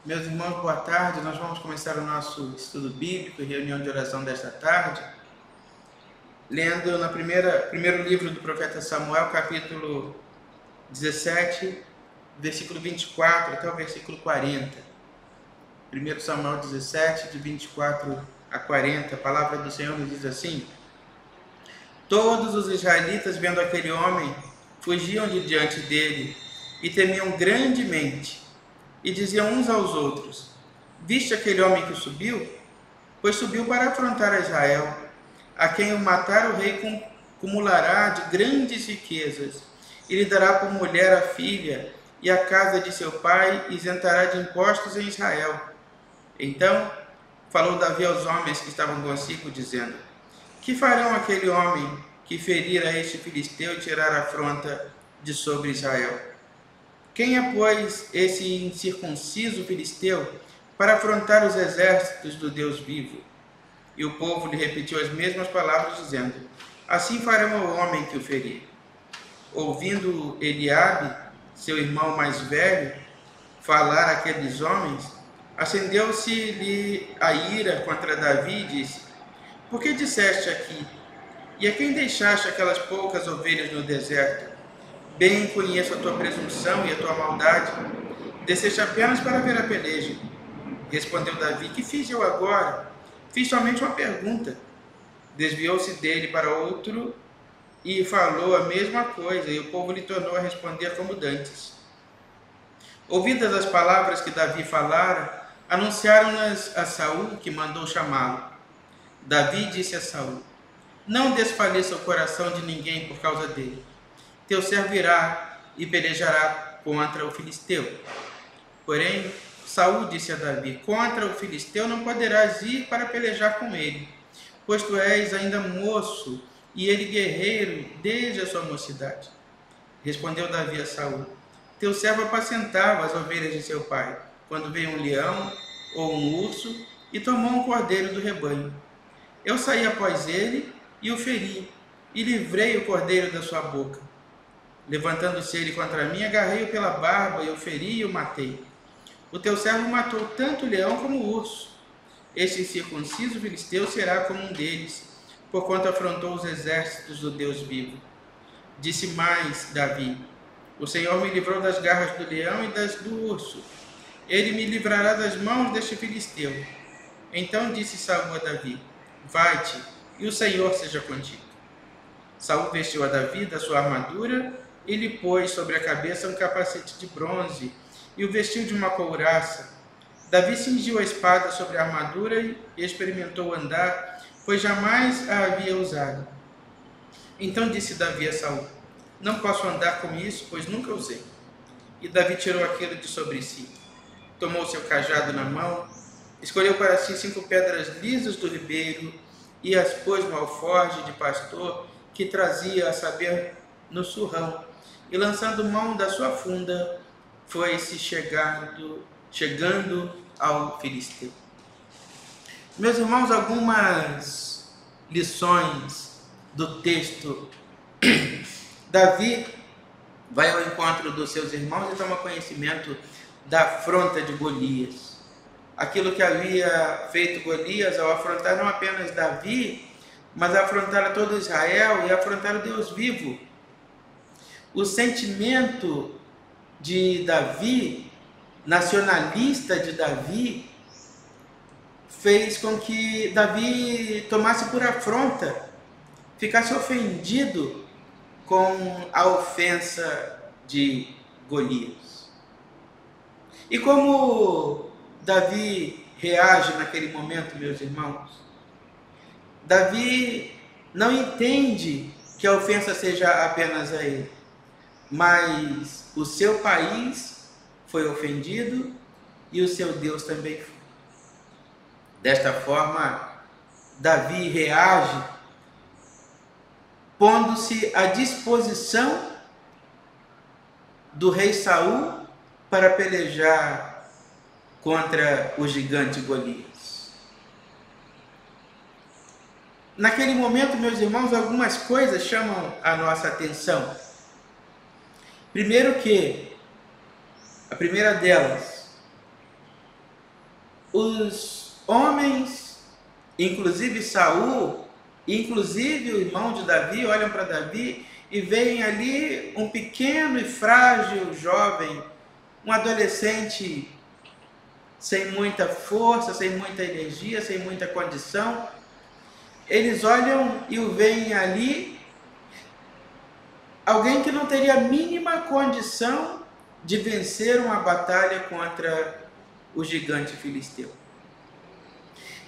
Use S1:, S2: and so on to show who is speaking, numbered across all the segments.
S1: Meus irmãos, boa tarde. Nós vamos começar o nosso estudo bíblico e reunião de oração desta tarde, lendo no primeiro livro do profeta Samuel, capítulo 17, versículo 24 até o versículo 40. 1 Samuel 17, de 24 a 40, a palavra do Senhor nos diz assim: Todos os israelitas, vendo aquele homem, fugiam de diante dele e temiam grandemente, e diziam uns aos outros: Viste aquele homem que subiu? Pois subiu para afrontar a Israel. A quem o matar, o rei cumulará de grandes riquezas, e lhe dará por mulher a filha, e a casa de seu pai isentará de impostos em Israel. Então falou Davi aos homens que estavam consigo, dizendo: Que farão aquele homem que ferir a este filisteu e tirar a afronta de sobre Israel? Quem é, pois, esse incircunciso filisteu para afrontar os exércitos do Deus vivo? E o povo lhe repetiu as mesmas palavras, dizendo: Assim farão ao homem que o ferir. Ouvindo Eliabe, seu irmão mais velho, falar àqueles homens, acendeu-se-lhe a ira contra Davi e disse: Por que disseste aqui? E a quem deixaste aquelas poucas ovelhas no deserto? Bem conheço a tua presunção e a tua maldade. Desceste apenas para ver a peleja. Respondeu Davi: Que fiz eu agora? Fiz somente uma pergunta. Desviou-se dele para outro e falou a mesma coisa, e o povo lhe tornou a responder como dantes. Ouvidas as palavras que Davi falara, anunciaram-nas a Saul, que mandou chamá-lo. Davi disse a Saul: Não desfaleça o coração de ninguém por causa dele. Teu servo irá e pelejará contra o filisteu. Porém, Saul disse a Davi: Contra o filisteu não poderás ir para pelejar com ele, pois tu és ainda moço e ele guerreiro desde a sua mocidade. Respondeu Davi a Saul: Teu servo apacentava as ovelhas de seu pai, quando veio um leão ou um urso e tomou um cordeiro do rebanho. Eu saí após ele e o feri, e livrei o cordeiro da sua boca. Levantando-se ele contra mim, agarrei-o pela barba e o feri e o matei. O teu servo matou tanto o leão como o urso. Este incircunciso filisteu será como um deles, porquanto afrontou os exércitos do Deus vivo. Disse mais Davi: O Senhor me livrou das garras do leão e das do urso. Ele me livrará das mãos deste filisteu. Então disse Saul a Davi: Vai-te, e o Senhor seja contigo. Saul vestiu a Davi da sua armadura e lhe pôs sobre a cabeça um capacete de bronze e o vestiu de uma couraça. Davi cingiu a espada sobre a armadura e experimentou andar, pois jamais a havia usado. Então disse Davi a Saul: Não posso andar com isso, pois nunca usei. E Davi tirou aquilo de sobre si. Tomou seu cajado na mão, escolheu para si 5 pedras lisas do ribeiro e as pôs no alforje de pastor que trazia, a saber, no surrão, e lançando mão da sua funda, foi-se chegando ao filisteu. Meus irmãos, algumas lições do texto. Davi vai ao encontro dos seus irmãos e toma conhecimento da afronta de Golias. Aquilo que havia feito Golias ao afrontar não apenas Davi, mas afrontar a todo Israel e afrontar o Deus vivo. O sentimento de Davi, nacionalista de Davi, fez com que Davi tomasse por afronta, ficasse ofendido com a ofensa de Golias. E como Davi reage naquele momento, meus irmãos? Davi não entende que a ofensa seja apenas a ele, mas o seu país foi ofendido e o seu Deus também foi. Desta forma, Davi reage pondo-se à disposição do rei Saul para pelejar contra o gigante Golias. Naquele momento, meus irmãos, algumas coisas chamam a nossa atenção. Primeiro que, a primeira delas, os homens, inclusive Saul, inclusive o irmão de Davi, olham para Davi e veem ali um pequeno e frágil jovem, um adolescente sem muita força, sem muita energia, sem muita condição. Eles olham e o veem ali alguém que não teria a mínima condição de vencer uma batalha contra o gigante filisteu.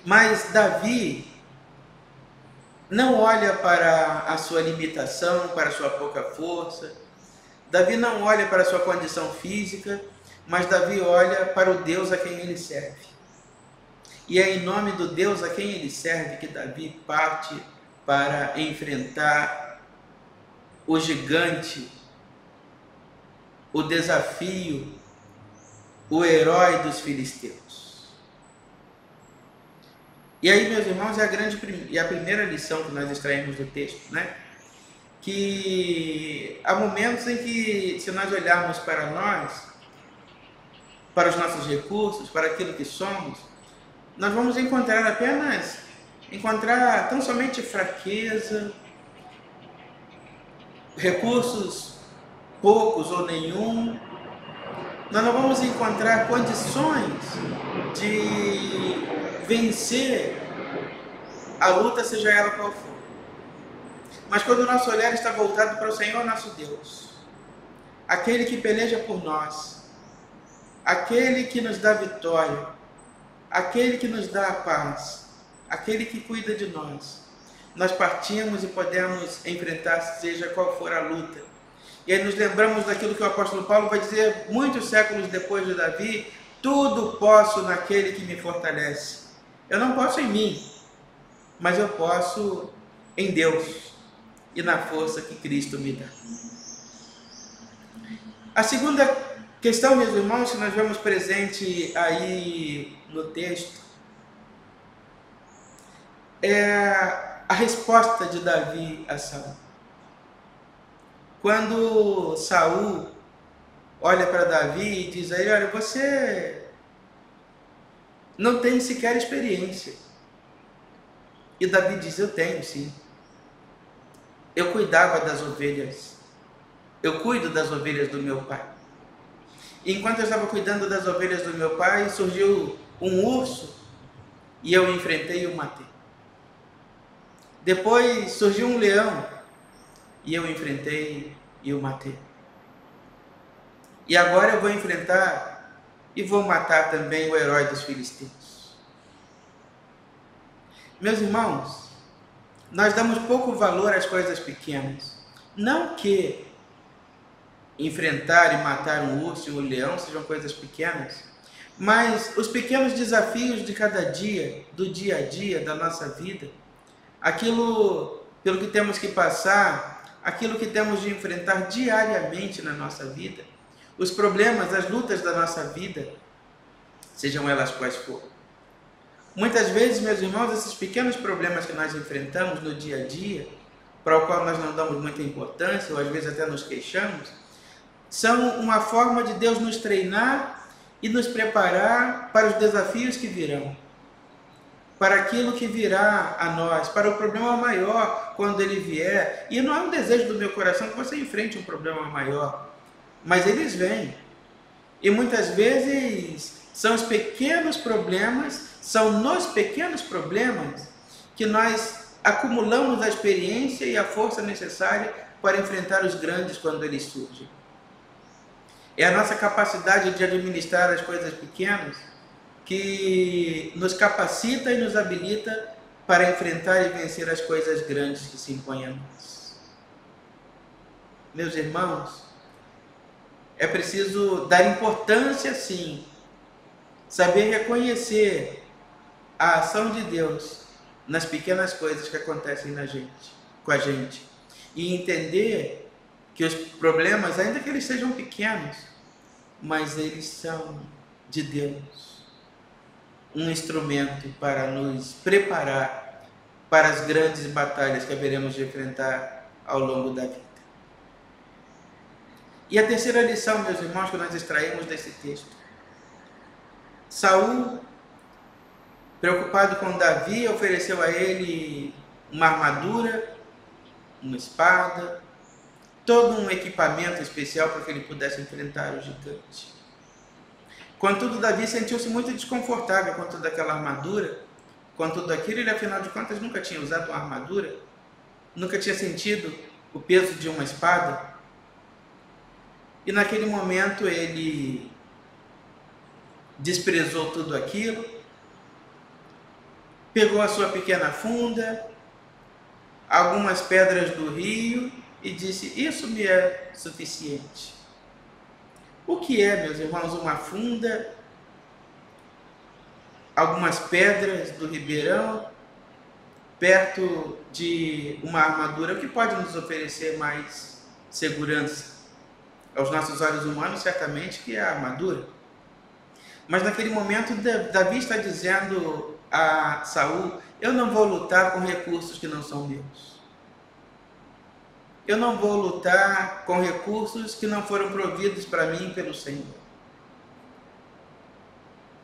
S1: Mas Davi não olha para a sua limitação, para a sua pouca força. Davi não olha para a sua condição física, mas Davi olha para o Deus a quem ele serve. E é em nome do Deus a quem ele serve que Davi parte para enfrentar o gigante, o desafio, o herói dos filisteus. E aí, meus irmãos, é a primeira lição que nós extraímos do texto, né? Que há momentos em que, se nós olharmos para nós, para os nossos recursos, para aquilo que somos, nós vamos encontrar tão somente fraqueza, recursos poucos ou nenhum. Nós não vamos encontrar condições de vencer a luta, seja ela qual for. Mas quando o nosso olhar está voltado para o Senhor nosso Deus, aquele que peleja por nós, aquele que nos dá vitória, aquele que nos dá a paz, aquele que cuida de nós, nós partimos e podemos enfrentar seja qual for a luta. E aí nos lembramos daquilo que o apóstolo Paulo vai dizer muitos séculos depois de Davi: tudo posso naquele que me fortalece. Eu não posso em mim, mas eu posso em Deus e na força que Cristo me dá. A segunda questão, meus irmãos, que nós vemos presente aí no texto, é a resposta de Davi a Saul. Quando Saul olha para Davi e diz a ele: olha, você não tem sequer experiência. E Davi diz: eu tenho sim. Eu cuidava das ovelhas. Eu cuido das ovelhas do meu pai. E enquanto eu estava cuidando das ovelhas do meu pai, surgiu um urso e eu o enfrentei e o matei. Depois surgiu um leão e eu o enfrentei e o matei. E agora eu vou enfrentar e vou matar também o herói dos filisteus. Meus irmãos, nós damos pouco valor às coisas pequenas. Não que enfrentar e matar um urso e um leão sejam coisas pequenas, mas os pequenos desafios de cada dia, do dia a dia, da nossa vida, aquilo pelo que temos que passar, aquilo que temos de enfrentar diariamente na nossa vida, os problemas, as lutas da nossa vida, sejam elas quais forem. Muitas vezes, meus irmãos, esses pequenos problemas que nós enfrentamos no dia a dia, para o qual nós não damos muita importância, ou às vezes até nos queixamos, são uma forma de Deus nos treinar e nos preparar para os desafios que virão, para aquilo que virá a nós, para o problema maior quando ele vier. E não é um desejo do meu coração que você enfrente um problema maior, mas eles vêm. E muitas vezes são os pequenos problemas, são nos pequenos problemas que nós acumulamos a experiência e a força necessária para enfrentar os grandes quando eles surgem. É a nossa capacidade de administrar as coisas pequenas que nos capacita e nos habilita para enfrentar e vencer as coisas grandes que se impõem a nós. Meus irmãos, é preciso dar importância, sim, saber reconhecer a ação de Deus nas pequenas coisas que acontecem com a gente, e entender que os problemas, ainda que eles sejam pequenos, mas eles são de Deus, um instrumento para nos preparar para as grandes batalhas que haveremos de enfrentar ao longo da vida. E a terceira lição, meus irmãos, que nós extraímos desse texto: Saul preocupado com Davi, ofereceu a ele uma armadura, uma espada, todo um equipamento especial para que ele pudesse enfrentar o gigante. Contudo, Davi sentiu-se muito desconfortável com toda aquela armadura, com tudo aquilo. Ele, afinal de contas, nunca tinha usado uma armadura, nunca tinha sentido o peso de uma espada. E naquele momento ele desprezou tudo aquilo, pegou a sua pequena funda, algumas pedras do rio e disse: isso me é suficiente. O que é, meus irmãos, uma funda, algumas pedras do ribeirão, perto de uma armadura? O que pode nos oferecer mais segurança? Aos nossos olhos humanos, certamente que é a armadura. Mas naquele momento, Davi está dizendo a Saul: eu não vou lutar com recursos que não são meus. Eu não vou lutar com recursos que não foram providos para mim pelo Senhor.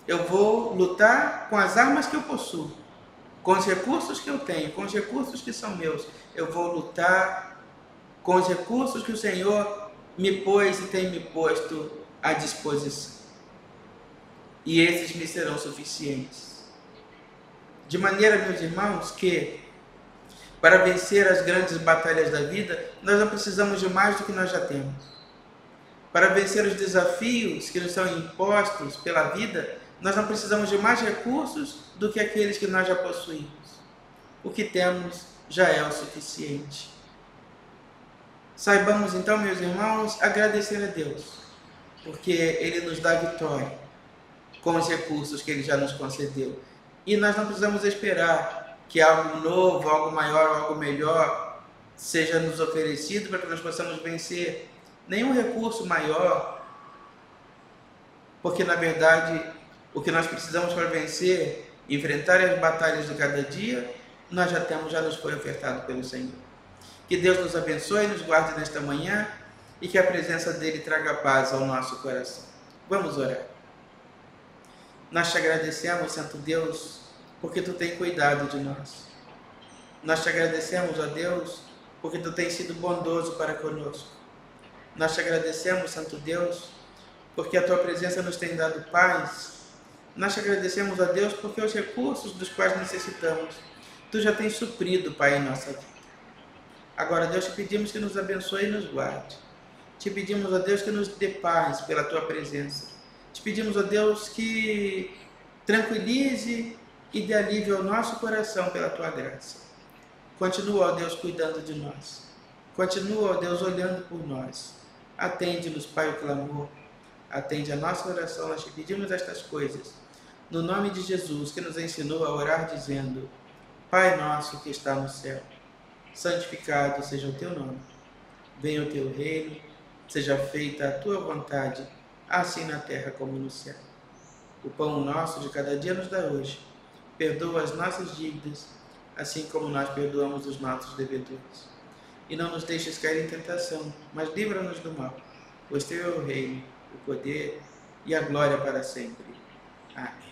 S1: Eu vou lutar com as armas que eu possuo, com os recursos que eu tenho, com os recursos que são meus. Eu vou lutar com os recursos que o Senhor me pôs e tem me posto à disposição. E esses me serão suficientes. De maneira, meus irmãos, que para vencer as grandes batalhas da vida, nós não precisamos de mais do que nós já temos. Para vencer os desafios que nos são impostos pela vida, nós não precisamos de mais recursos do que aqueles que nós já possuímos. O que temos já é o suficiente. Saibamos então, meus irmãos, agradecer a Deus, porque Ele nos dá vitória com os recursos que Ele já nos concedeu. E nós não precisamos esperar que algo novo, algo maior, algo melhor seja nos oferecido para que nós possamos vencer nenhum recurso maior, porque na verdade o que nós precisamos para vencer, enfrentar as batalhas de cada dia, nós já temos, já nos foi ofertado pelo Senhor. Que Deus nos abençoe e nos guarde nesta manhã e que a presença dEle traga paz ao nosso coração. Vamos orar. Nós te agradecemos, Santo Deus, porque Tu tens cuidado de nós. Nós te agradecemos, ó Deus, porque Tu tens sido bondoso para conosco. Nós te agradecemos, Santo Deus, porque a Tua presença nos tem dado paz. Nós te agradecemos, ó Deus, porque os recursos dos quais necessitamos, Tu já tens suprido, Pai, em nossa vida. Agora, Deus, te pedimos que nos abençoe e nos guarde. Te pedimos, ó Deus, que nos dê paz pela Tua presença. Te pedimos, ó Deus, que tranquilize e dê alívio ao nosso coração pela Tua graça. Continua, ó Deus, cuidando de nós. Continua, ó Deus, olhando por nós. Atende-nos, Pai, o clamor. Atende a nossa oração. Nós te pedimos estas coisas. No nome de Jesus, que nos ensinou a orar dizendo: Pai nosso que está no céu, santificado seja o Teu nome. Venha o Teu reino, seja feita a Tua vontade, assim na terra como no céu. O pão nosso de cada dia nos dá hoje. Perdoa as nossas dívidas, assim como nós perdoamos os nossos devedores. E não nos deixes cair em tentação, mas livra-nos do mal, pois Teu é o reino, o poder e a glória para sempre. Amém.